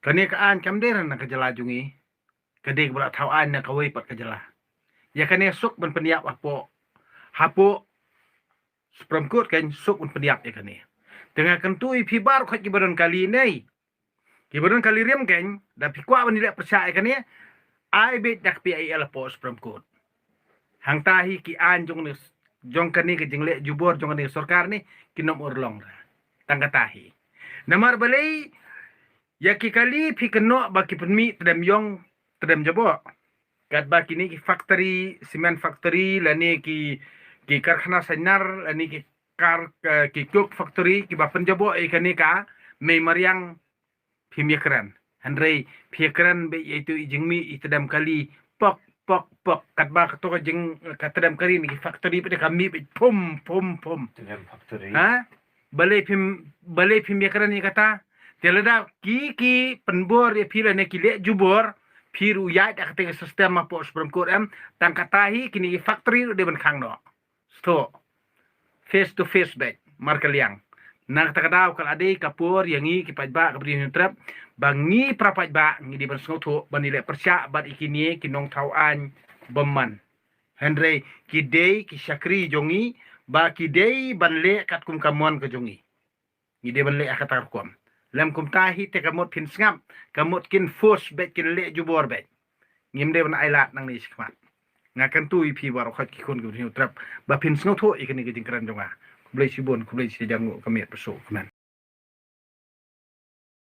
Kani ka an kam deran na kajala jungi. Kadig berat tawaan na kawai pat kajala. Ya kani suk ben peniap apo. Hapo Supreme Court kan suk ben peniap ya kani. Tengah kentui pi baru kat kibaran kali ni. Kibaran kali riam kan da pi kwa ben dilek percaya kani. Ai bet dak pi ai ala po Supreme Court. Hang tahi ki an jong ni jong kani ke jingle jubor jong ni sarkar ni kinom urlong ra. Tangga tahi. Namar balai ya ki kali pi keno baki penmi tedam yong tedam jabo. Kat baki ni ki factory cement factory lani ki karkhana senar lani ki cook factory ki bapen jabo kani ka me mariang pi mikran. Handrei pi kran be itu jingmi itedam kali pok kat ba to jing katedam kali ni factory pe kami pum factory ha balai pim mikran ni kata telada ki penbor ya pila ne kile jubor piru ya dak te sistem apa Supreme Court tang katahi kini factory de ben khang no sto face to face back markaliang nang takadaw kal ade kapur yangi ki pajba ka brin trap bangi prapajba ngi di ben sngoto banile persya bat ikini kinong tauan beman Henry kidei ki syakri jongi ba kidei banle kat kum kamon ke jongi ngi de banle akatar kum lam kum tahi te kamot pin ngam kamot kin force bet kin le jubor bet ngim de ban ailat nang ni sikmat ngakan tu ipi baru khat ki kon gu trap ba pin sngoto ikini ke jingkran jonga kublai sibon kublai si jangu kami peso keman